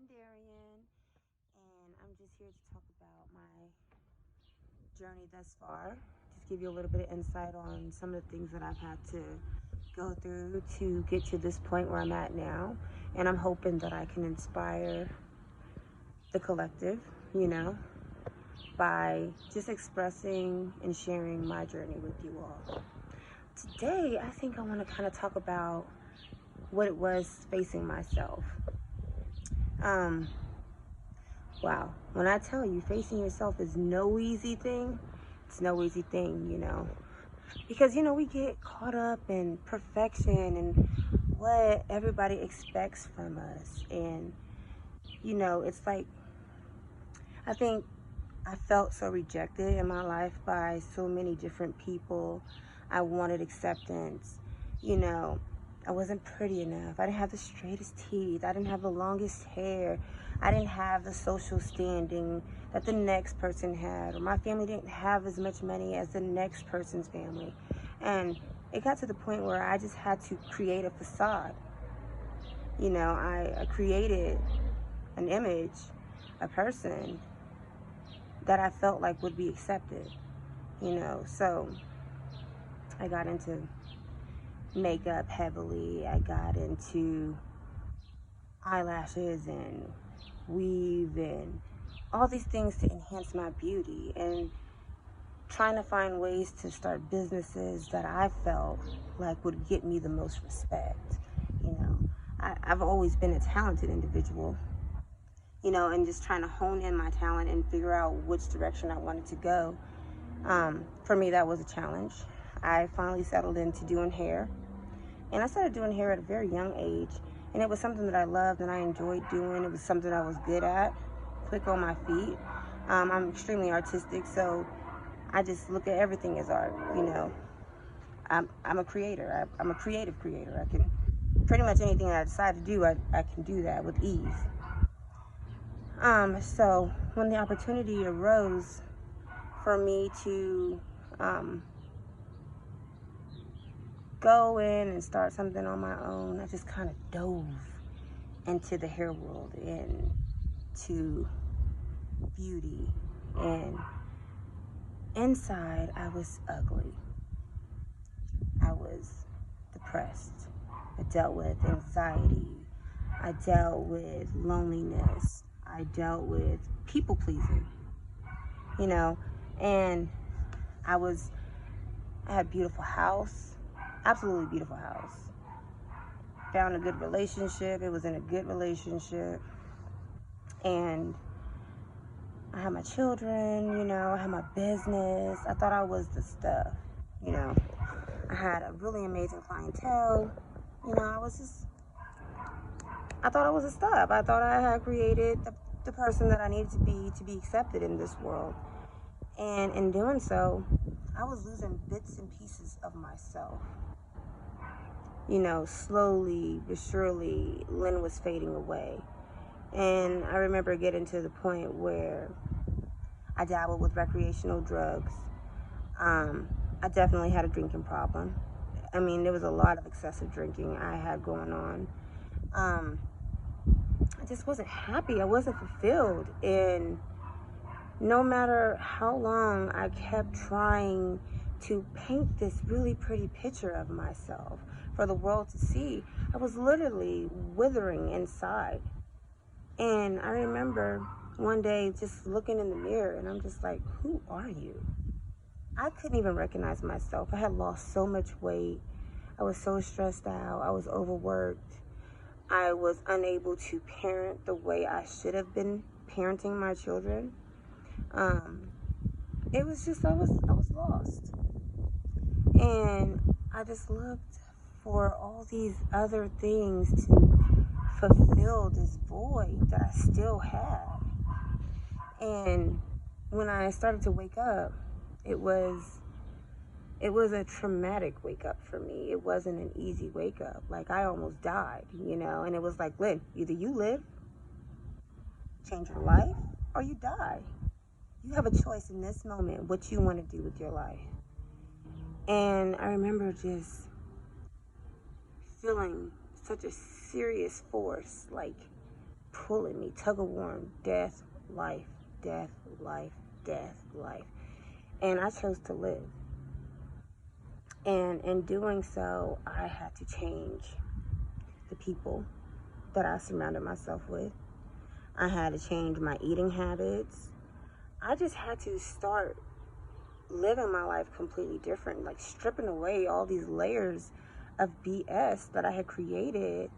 Darian, and I'm just here to talk about my journey thus far. Just give you a little bit of insight on some of the things that I've had to go through to get to this point where I'm at now. And I'm hoping that I can inspire the collective, you know, by just expressing and sharing my journey with you all. Today, I think I want to kind of talk about what it was facing myself. Um, Wow. When I tell you facing yourself is no easy thing, it's no easy thing, Because, we get caught up in perfection and what everybody expects from us. And, it's like, I think I felt so rejected in my life by so many different people. I wanted acceptance, you know. I wasn't pretty enough. I didn't have the straightest teeth. I didn't have the longest hair. I didn't have the social standing that the next person had. Or my family didn't have as much money as the next person's family. And it got to the point where I just had to create a facade. I created an image, a person that I felt like would be accepted, So I got into makeup heavily. I got into eyelashes and weave and all these things to enhance my beauty and trying to find ways to start businesses that I felt like would get me the most respect. I've always been a talented individual, and just trying to hone in my talent and figure out which direction I wanted to go. For me, that was a challenge. I finally settled into doing hair, and I started doing hair at a very young age, and it was something that I loved and I enjoyed doing. It was something I was good at, quick on my feet. I'm extremely artistic, so I just look at everything as art. I'm a creator. I'm a creative creator. I can pretty much anything that I decide to do, I can do that with ease. So when the opportunity arose for me to go in and start something on my own, I just kind of dove into the hair world and to beauty. And inside, I was ugly. I was depressed. I dealt with anxiety. I dealt with loneliness. I dealt with people pleasing, and I had a beautiful house, absolutely beautiful house. Found a good relationship. It was in a good relationship. And I had my children, I had my business. I thought I was the stuff, you know. I had a really amazing clientele. I thought I was a stuff. I thought I had created the person that I needed to be accepted in this world. And in doing so, I was losing bits and pieces of myself. Slowly but surely, Lynn was fading away. And I remember getting to the point where I dabbled with recreational drugs. I definitely had a drinking problem. I mean, there was a lot of excessive drinking I had going on. I just wasn't happy. I wasn't fulfilled. And no matter how long I kept trying to paint this really pretty picture of myself for the world to see, I was literally withering inside. And I remember one day just looking in the mirror and I'm just like, who are you? I couldn't even recognize myself. I had lost so much weight. I was so stressed out. I was overworked. I was unable to parent the way I should have been parenting my children. It was just I was lost. And I just looked for all these other things to fulfill this void that I still have. And when I started to wake up, it was a traumatic wake up for me. It wasn't an easy wake up. Like I almost died, and it was like, Lynn, either you live, change your life, or you die. You have a choice in this moment what you want to do with your life. And I remember just feeling such a serious force, like pulling me, tug of war, death, life, death, life, death, life. And I chose to live. And in doing so, I had to change the people that I surrounded myself with. I had to change my eating habits. I just had to start living my life completely different, like stripping away all these layers of BS that I had created.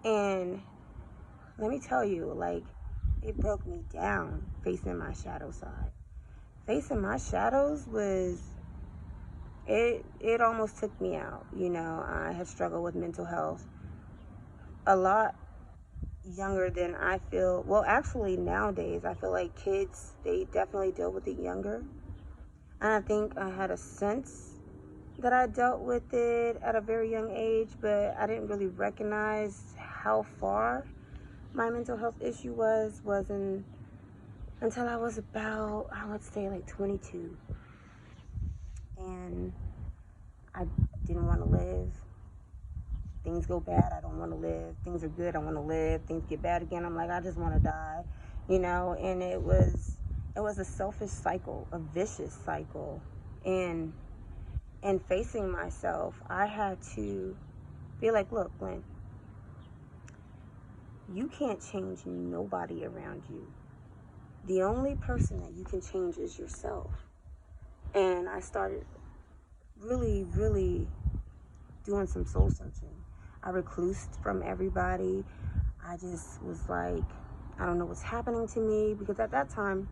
And let me tell you, like, it broke me down facing my shadow side. Facing my shadows was, it almost took me out. You know, I had struggled with mental health a lot younger than I feel. Well, actually, nowadays, I feel like kids, they definitely deal with it younger. And I think I had a sense that I dealt with it at a very young age, but I didn't really recognize how far my mental health issue wasn't until I was about, I would say, like 22. And I didn't want to live. Things go bad, I don't want to live. Things are good, I want to live. Things get bad again, I'm like, I just want to die. You know, and it was a selfish cycle, a vicious cycle. And facing myself, I had to be like, look, Glenn, you can't change nobody around you. The only person that you can change is yourself. And I started really, really doing some soul searching. I reclused from everybody. I just was like, I don't know what's happening to me, because at that time,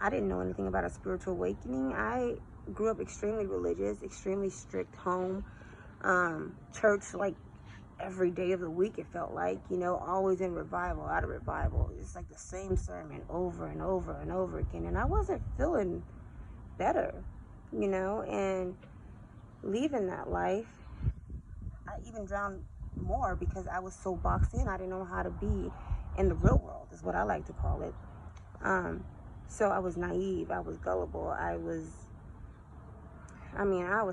I didn't know anything about a spiritual awakening. I grew up extremely religious, extremely strict home, church like every day of the week, it felt like, you know, always in revival, out of revival. It's like the same sermon over and over and over again. And I wasn't feeling better, you know, and leaving that life, I even drowned more because I was so boxed in. I didn't know how to be in the real world, is what I like to call it. So I was naive, I was gullible, I was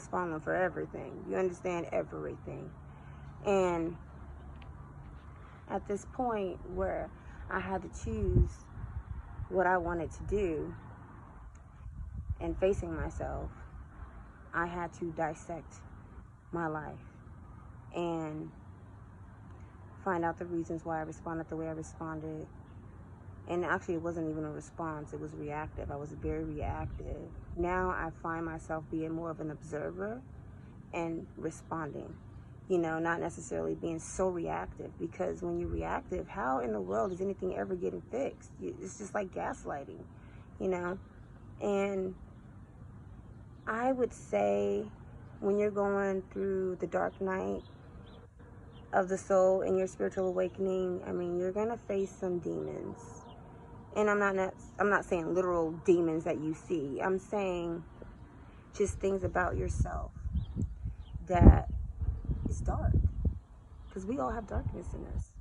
falling for everything. You understand? Everything. And at this point where I had to choose what I wanted to do and facing myself, I had to dissect my life and find out the reasons why I responded the way I responded. And actually, it wasn't even a response, it was reactive. I was very reactive. Now I find myself being more of an observer and responding, you know, not necessarily being so reactive, because when you're reactive, how in the world is anything ever getting fixed? It's just like gaslighting, you know. And I would say, when you're going through the dark night of the soul in your spiritual awakening, I mean, you're gonna face some demons. And I'm not saying literal demons that you see. I'm saying just things about yourself that is dark, because we all have darkness in us.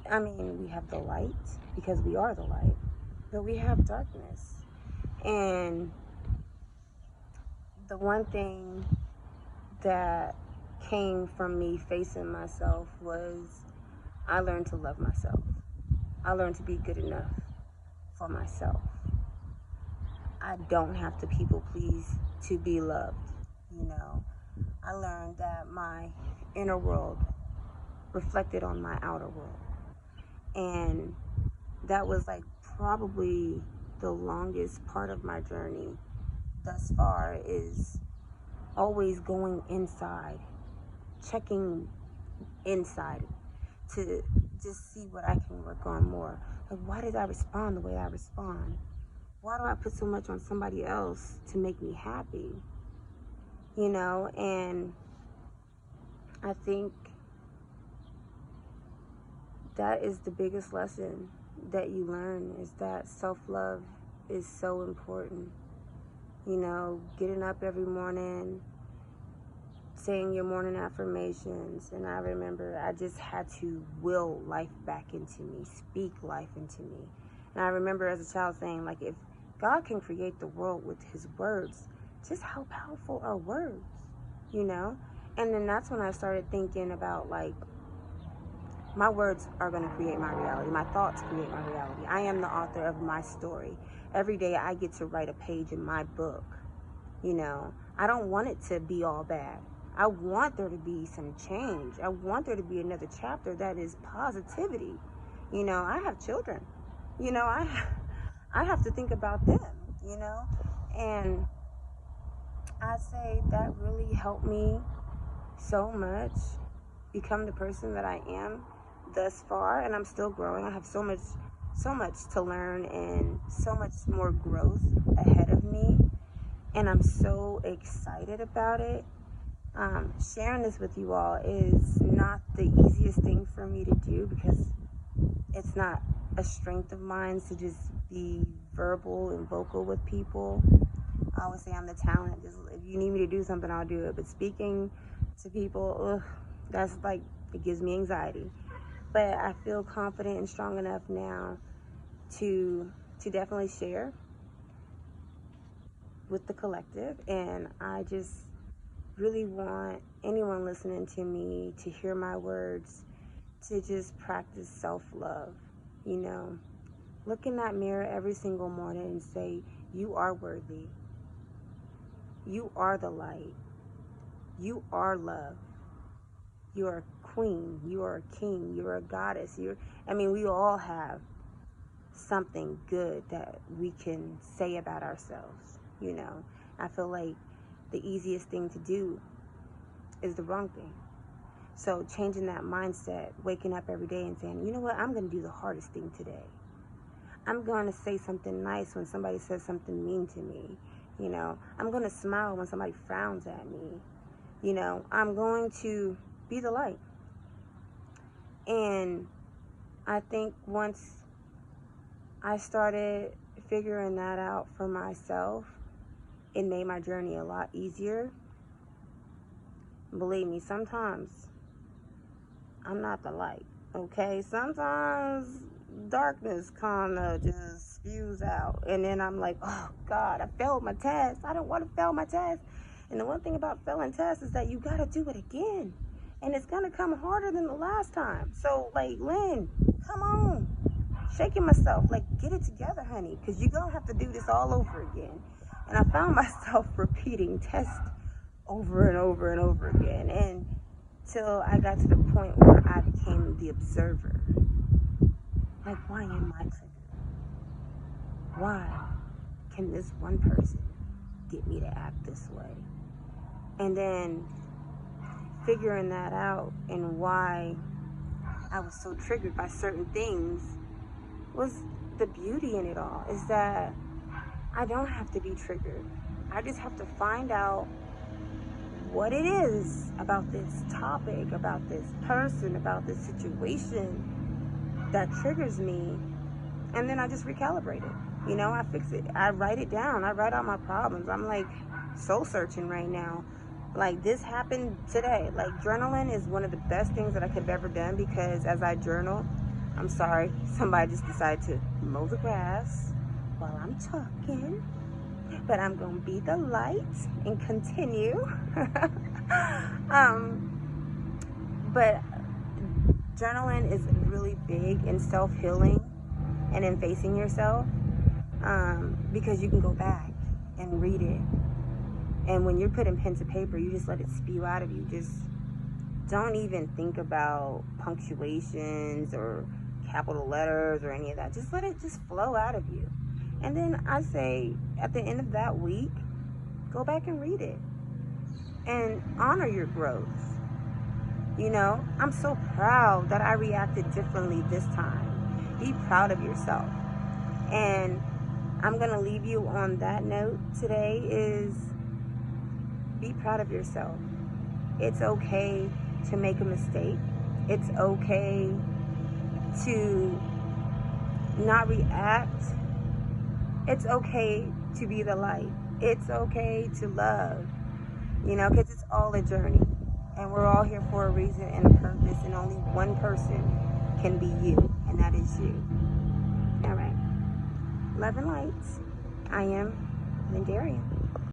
I mean, we have the light because we are the light, but we have darkness. And the one thing that came from me facing myself was, I learned to love myself. I learned to be good enough for myself. I don't have to people please to be loved, you know. I learned that my inner world reflected on my outer world. And that was like probably the longest part of my journey thus far, is always going inside, checking inside to just see what I can work on more. Like, why did I respond the way I respond? Why do I put so much on somebody else to make me happy? You know, and I think that is the biggest lesson that you learn, is that self-love is so important. You know, getting up every morning, saying your morning affirmations. And I remember I just had to will life back into me, speak life into me. And I remember as a child saying, like, if God can create the world with his words, just how powerful are words, you know? And then that's when I started thinking about, like, My words are going to create my reality. My thoughts create my reality. I am the author of my story. Every day I get to write a page in my book. You know, I don't want it to be all bad. I want there to be some change. I want there to be another chapter that is positivity. You know, I have children. You know, I have to think about them, you know? And I say that really helped me so much become the person that I am thus far, and I'm still growing. I have so much to learn and so much more growth ahead of me, and I'm so excited about it. Sharing this with you all is not the easiest thing for me to do because it's not a strength of mine to just be verbal and vocal with people. I always say I'm the talent. Just, if you need me to do something, I'll do it. But speaking to people, that's like, it gives me anxiety. But I feel confident and strong enough now to definitely share with the collective. And I just really want anyone listening to me to hear my words, to just practice self-love. You know, look in that mirror every single morning and say, you are worthy. You are the light. You are love. You are a queen. You are a king. You are a goddess. We all have something good that we can say about ourselves. You know, I feel like the easiest thing to do is the wrong thing. So changing that mindset, waking up every day and saying, you know what, I'm going to do the hardest thing today. I'm going to say something nice when somebody says something mean to me. You know, I'm going to smile when somebody frowns at me. You know, I'm going to be the light. And I think once I started figuring that out for myself, it made my journey a lot easier. Believe me, sometimes I'm not the light, okay? Sometimes darkness kind of just spews out. And then I'm like, oh, God, I failed my test. I don't want to fail my test. And the one thing about failing tests is that you got to do it again. And it's going to come harder than the last time. So, like, Lynn, come on. Shaking myself. Like, get it together, honey. Because you're going to have to do this all over again. And I found myself repeating tests over and over and over again. And till I got to the point where I became the observer. Like, why am I triggered? Why can this one person get me to act this way? And then figuring that out and why I was so triggered by certain things was the beauty in it all, is that I don't have to be triggered. I just have to find out what it is about this topic, about this person, about this situation that triggers me, and then I just recalibrate it. You know, I fix it. I write it down. I write out my problems. I'm like soul searching right now. Like, this happened today. Like, journaling is one of the best things that I could have ever done, because as I journal, I'm sorry, somebody just decided to mow the grass while I'm talking, but I'm gonna be the light and continue. But journaling is really big in self-healing and in facing yourself, because you can go back and read it. And when you're putting pen to paper, you just let it spew out of you. Just don't even think about punctuations or capital letters or any of that. Just let it just flow out of you. And then I say, at the end of that week, go back and read it and honor your growth. You know, I'm so proud that I reacted differently this time. Be proud of yourself. And I'm going to leave you on that note today, is be proud of yourself. It's okay to make a mistake. It's okay to not react. It's okay to be the light. It's okay to love, you know, because it's all a journey. And we're all here for a reason and a purpose, and only one person can be you, and that is you. All right. Love and light. I am Lynn Darian.